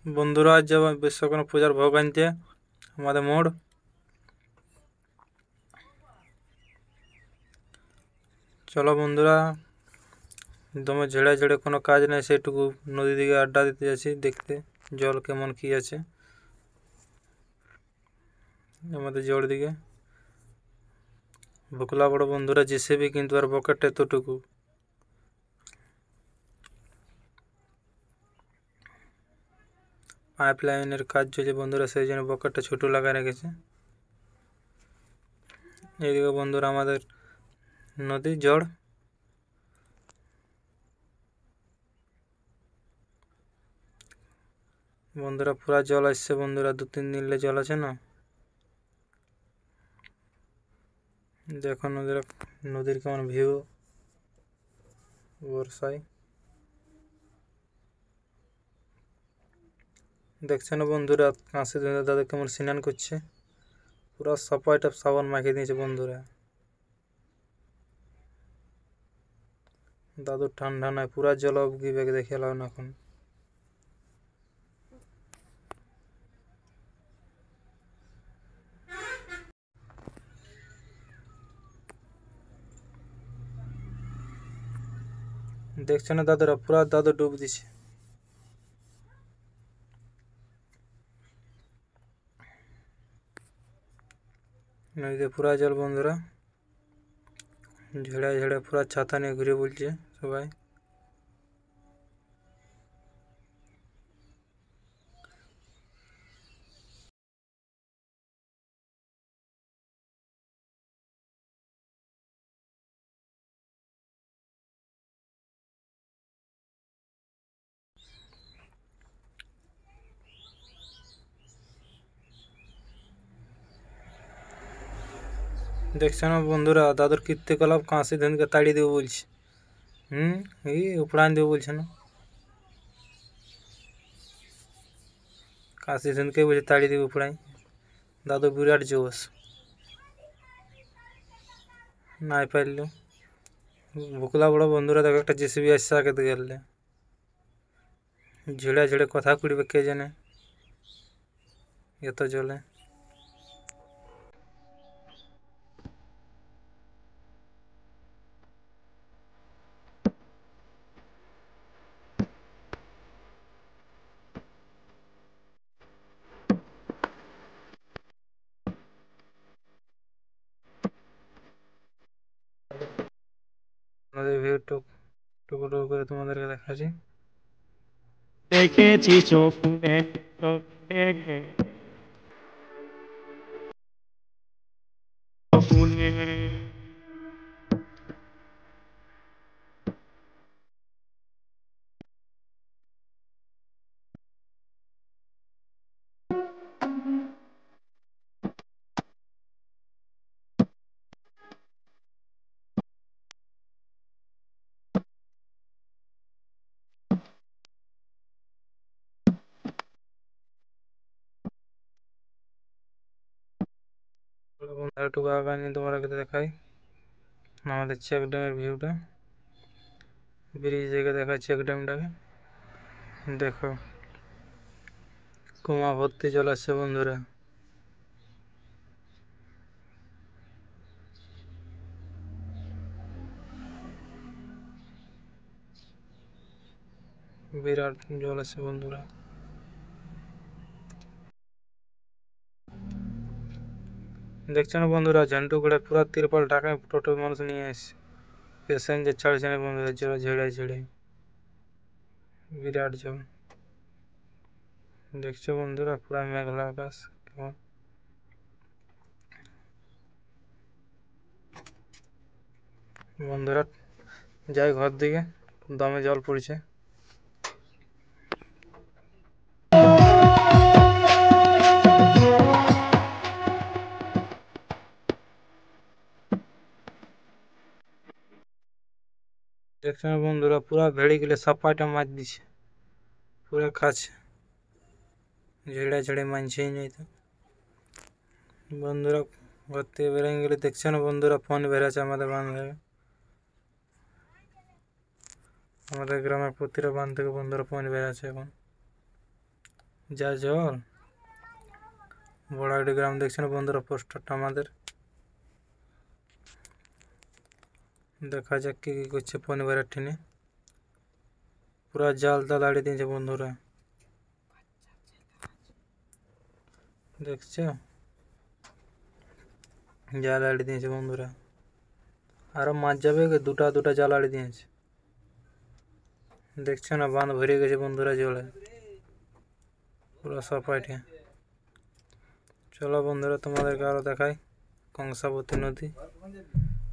বন্ধুরা আজ যাবো বিশ্বকর্মা পূজার ভোগ আনতে আমাদের মোড়। চলো বন্ধুরা, দমে ঝেড়ে ঝেড়ে কোনো কাজ নেই, সেটুকু নদী দিকে আড্ডা দিতে যাচ্ছি, দেখতে জল কেমন কি আছে আমাদের জোর দিকে। ভোকলা বড় বন্ধুরা জেসিবি কিন্তু আর বকেট এতটুকু। পাইপ লাইনের কাজ চলছে বন্ধুরা, সেই জন্য বকেটটা ছোটো লাগায় রেখেছে। এইদিকে বন্ধুরা আমাদের নদী জড়, বন্ধুরা পুরা জল আসছে বন্ধুরা, 2-3 দিন জল আছে না। দেখো নদীর কেমন ভিউ বর্ষায়। দেখছে না বন্ধুরা কাশি দাদা কেমন স্নান করছে, পুরো সাপাইটা সাবান মাখিয়ে দিয়েছে বন্ধুরা। দাদুর ঠান্ডা নয়, পুরা জল অবগি বেগে দেখে এলাম না এখন। দেখছো না দাদুরা, পুরা দাদু ডুব দিছে নদীতে, পুরা জল বন্ধুরা। ঝেড়ে ঝেড়ে পুরা ছাতা নিয়ে ঘুরে বলছে সবাই। দেখছো না বন্ধুরা দাদুর কীর্তিকলাপ, কাশি ধনকে তাড়িয়ে দেবো বলছে। এই উপড়ান দেবো বলছে না, কাশি ধনকে বলছে তাড়িয়ে দেবো উপড়াই। দাদু বিরাট জোশ, নাই পারলো। ভোকলা বড় বন্ধুরা দেখো একটা জেসিবি আসছে আগে দিকে গেলে, ঝেড়ে ঝেড়ে কথা কুড়বে কে জানে এত জলে। আমাদের ভিউ টুকু টুকু করে তোমাদেরকে দেখাচ্ছি। দেখেছি চোখে চোখে ফুলে একটু আগামী তোমাদেরকে দেখাই আমাদের চেক ড্যামের ভিউটা। ব্রিজ থেকে দেখা চেক ড্যামটাকে, দেখো কুমা ভর্তি জল আসছে বন্ধুরা। বিরাট জল আছে বন্ধুরা। দেখছো না বন্ধুরা ঝান্টু করে পুরা তিরপাল ঢাকায় টোটো মানুষ নিয়ে আসছে, প্যাসেঞ্জার ছাড়ছে না বন্ধুরা, জল ঝেড়ে ঝেড়ে বিরাট জল। দেখছো বন্ধুরা পুরা মেঘলা আকাশ কেমন। বন্ধুরা যাই ঘর দিকে, দমে জল পড়ছে। দেখছো না বন্ধুরা পুরা ভেড়ি গেলে সাপাইটা মাছ দিছে পুরা কাছে, ঝেড়ে ঝেড়ে মানছেই নাই তো বন্ধুরা। ঘর থেকে বেরিয়ে গেলে দেখছো না বন্ধুরা ফোন বেড়েছে আমাদের বান্ধবে, আমাদের গ্রামের প্রতিটা বান্ধ থেকে বন্ধুরা ফোন বেড়েছে এখন। যা জল। বড়াইডি গ্রাম দেখছেন বন্ধুরা পোস্টারটা আমাদের। দেখা যাক কি কি করছে পরিবারের টিনে। পুরা জালটা দাঁড়িয়ে দিয়েছে বন্ধুরা, দেখছো জাল আড়িয়ে দিয়েছে বন্ধুরা। আরো মাছ যাবে, দুটা দুটা জাল আড়িয়ে দিয়েছে। দেখছো না বাঁধ ভরে গেছে বন্ধুরা জলে, পুরো সাপাইটে। চলো বন্ধুরা তোমাদেরকে আরো দেখাই কংসাবতী নদী,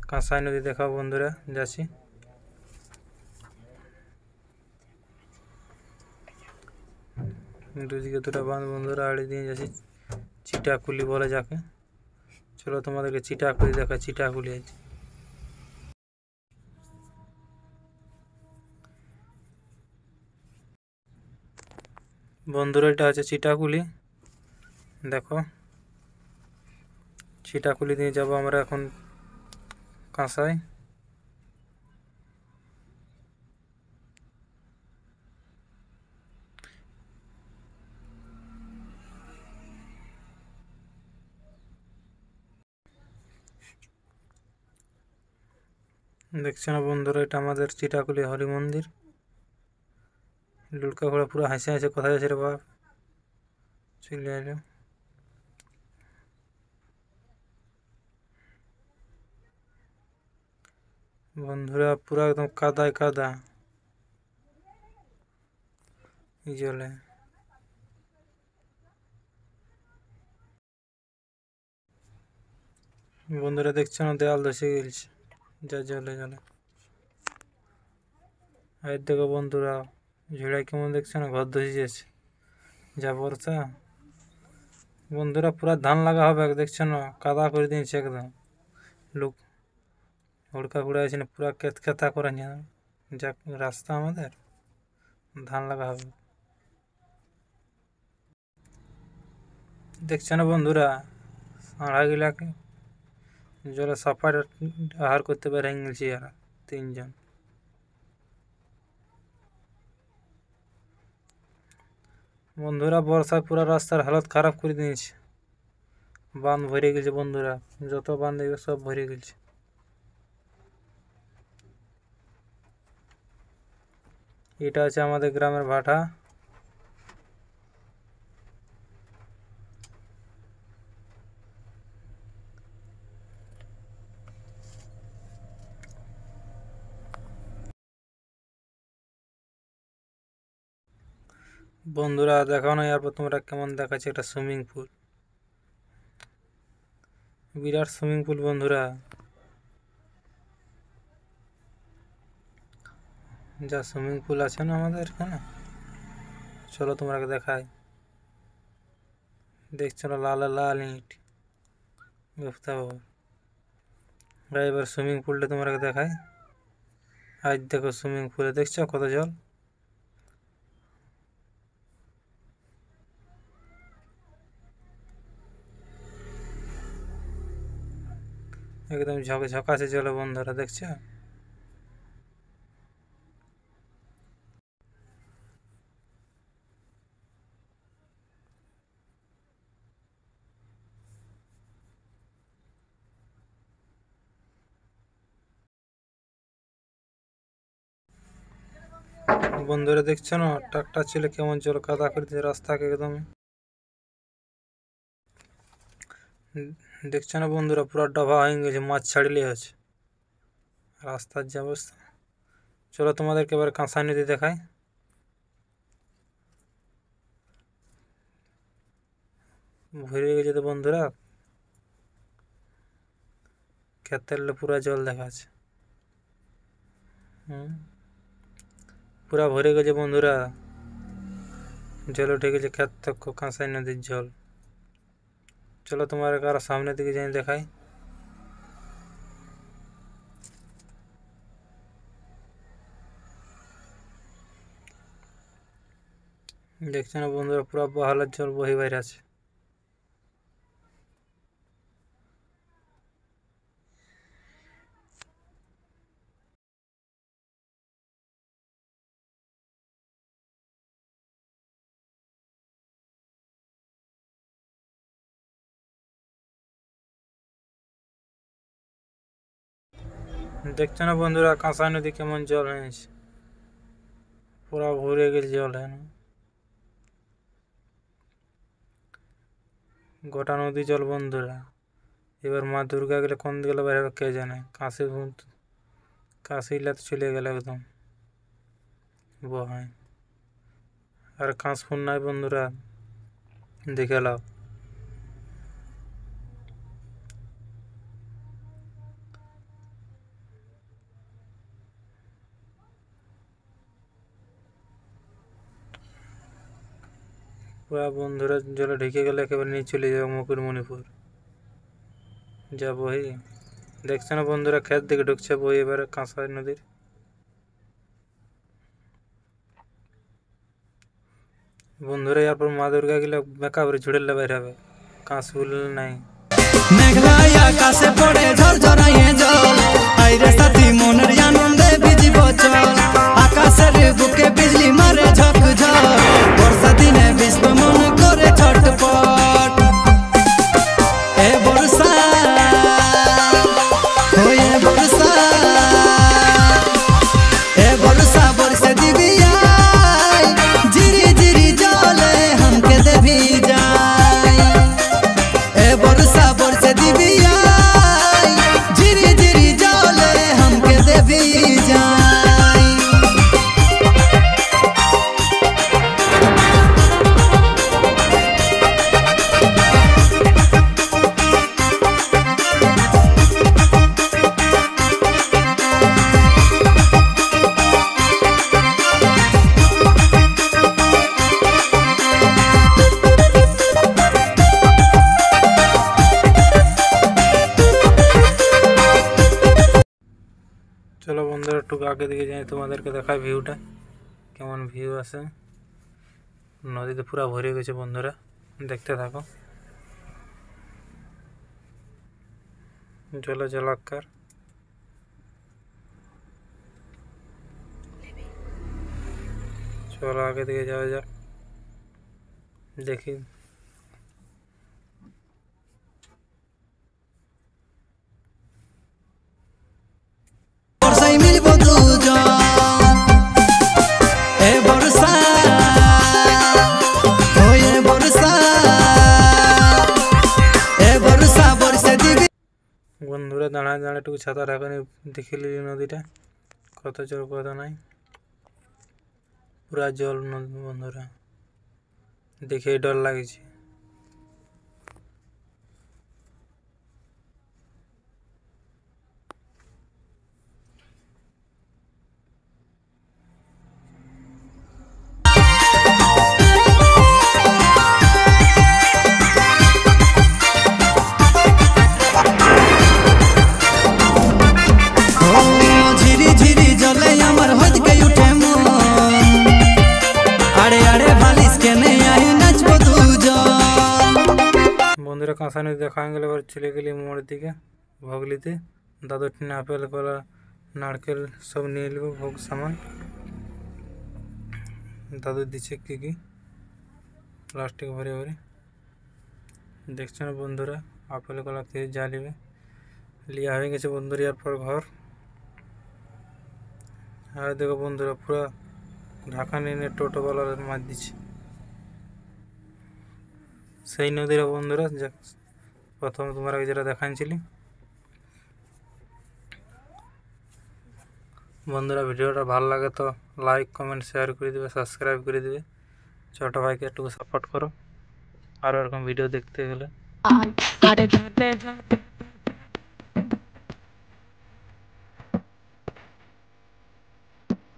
কাঁসাই নদী দেখাও বন্ধুরা, যাচ্ছি। দুদিকে দুটা বাঁধ বন্ধুরা আড়িয়ে দিয়ে যাচ্ছি, চিটাকুলি বলে যাকে। চলো তোমাদেরকে চিটাকুলি দেখা, চিটাকুলি আছে বন্ধুরা, এটা হচ্ছে চিটাকুলি। দেখো চিটাকুলি দিয়ে যাবো আমরা এখন কাঁসাই। দেখছো না বন্ধুরা, এটা আমাদের চিটাকুলি হরি মন্দির। লুটকা ঘোড়া পুরো হাসে হাসে কোথায় যাচ্ছে রে বাপ, চলে এলো। বন্ধুরা পুরো একদম কাদায় কাদা জলে। বন্ধুরা দেখছো না দেয়াল ধসে গেছে যা জলে জলে। আর দেখো বন্ধুরা ঝুড়াই কেমন, দেখছো না ঘর ধসে যাচ্ছে, যা বর্ষা। বন্ধুরা পুরা ধান লাগা হবে, দেখছো না কাদা করে দিয়েছে একদম। লোক হুড়কা কুড়া আছে না, পুরা কেত খেতা করে নিয়ে যা রাস্তা আমাদের, ধান লাগা হবে। দেখছো না বন্ধুরা সাড়া গিলাকে জলে সাফার আহার করতে পারে গেছি এরা তিনজন। বন্ধুরা বর্ষায় পুরো রাস্তার হালত খারাপ করে দিয়েছে, বাঁধ ভরে গেছে বন্ধুরা, যত বাঁধ দেখবে সব ভরে গেছে। এটা আছে আমাদের গ্রামের ভাটা। বন্ধুরা দেখো না এরপর তোমরা কেমন দেখাচ্ছে একটা সুইমিং পুল, বিরাট সুইমিং পুল বন্ধুরা, যা সুইমিং পুল আছে না আমাদের এখানে। চলো তোমাকে দেখাই, দেখছো না লাল লাল ইট বুঝতে পারবো। এবার সুইমিং পুলটা তোমাকে দেখাই। আজ দেখো সুইমিং পুলে দেখছো কত জল, একদম ঝকাঝকাছে জলে বন্ধুরা, দেখছো। বন্ধুরা দেখছো না ট্রাক্টর ছিল কেমন জল কাদা করে দিয়েছে রাস্তাকে একদম। দেখছো না বন্ধুরা পুরো ডবা হয়ে গেছে, মাছ ছাড়লে আছে রাস্তার যে অবস্থা। চলো তোমাদেরকে এবার কাঁসাই নদী দেখাই। ভরে গেছে তো বন্ধুরা, ক্ষেতের পুরা জল দেখাচ্ছে। পুরা ভরে গেছে বন্ধুরা, জল উঠে গেছে ক্ষেত তক কাঁসাই নদীর জল। চলো তোমার আরো সামনের দিকে যাই দেখাই। দেখছো না বন্ধুরা পুরা বহালের জল বহি বাইরে আছে। দেখছো না বন্ধুরা কাঁসাই নদী কেমন জল হয়েছে, পুরা ভরে গেছে জল, গোটা নদী জল বন্ধুরা। এবার মা দুর্গা গেলে কোন দিকে বের হবে কে জানে, কাশি লাতে চলে গেল একদম বহায়। আর কাশফুন নাই বন্ধুরা, দেখে লাও। পুরা বন্ধুরা জলে ঢেকে গেলে একেবারে নিয়ে চলে যাবে মুকুটমণিপুর যা বহি। দেখছো না বন্ধুরা ক্ষেত দিকে ঢুকছে বই এবারে কাঁসাই নদীর। বন্ধুরা এরপর মা দুর্গা গেলে বেকাবরে ঝুড়েলে বের হবে, কাঁস ফুল নাই। মেঘলাই আকাশে পড়ে ঝরঝরাইয়ে জল, আইরে সাথী মনের আনন্দে ভিজিব চল। আকাশের বুকে বিজলি মারে ঝকঝক, বর্ষা দিনে বিশ্ব মন করে ছটপট। এ বর্ষা হয়ে বর্ষা, এ বর্ষা বর্ষে দিবি আয়, ঝিরি ঝিরি জলে हमके দেবি যায়। এ বর্ষা বর্ষে দিবি আয়, ঝিরি ঝিরি জলে हमके দেবি যায়। চলো বন্ধুরা একটু আগে দিকে যাই, তোমাদেরকে দেখায় ভিউটা কেমন ভিউ আছে। নদীতে পুরা ভরে গেছে বন্ধুরা, দেখতে থাকো। জলে জলাকার। চলো আগে দিকে যাওয়া যাক, দেখি। বর্ষায় মিলব দুজন, এ বর্ষা হয়ে বর্ষা, এ বর্ষা বর্ষে দিবি। বন্ধুরা দাঁড়ায় দাঁড়ায় একটু ছাতা রাখেনি, দেখে নিলি নদীটা কত জল কত নাই, পুরা জল নদী বন্ধুরা, দেখে ডর লাগছে। ও ঝিরি ঝিরি জলে আমার হদকে উঠে মন, আড়ে আড়ে বালিশ কেনে আই নাচবো দুজন। বন্ধুরা কাঁসা নদী দেখা হয়ে গেলে এবার চলে গেলি মোড়ের দিকে ভগলিতে। দাদু টিনে আপেল কলা নারকেল সব নিয়ে নেবো ভোগ সামান। দাদু দিচ্ছে কি কি প্লাস্টিক ভরে ভরে, দেখছো না বন্ধুরা আপেল কলা খেয়ে যা নেবে লিয়া হয়ে গেছে বন্ধুরা। এরপর ঘর আর দেখো বন্ধুরা পুরা ঢাকা নিয়ে টোটোওয়ালা মাছ দিচ্ছে সেই নদীর বন্ধুরা, যা প্রথম তোমার আগে যেটা দেখাচ্ছিলি। বন্ধুরা ভিডিওটা ভালো লাগে তো লাইক কমেন্ট শেয়ার করে দেবে, সাবস্ক্রাইব করে দেবে। ছোট ভাইকে একটু সাপোর্ট করো আরও এরকম ভিডিও দেখতে গেলে।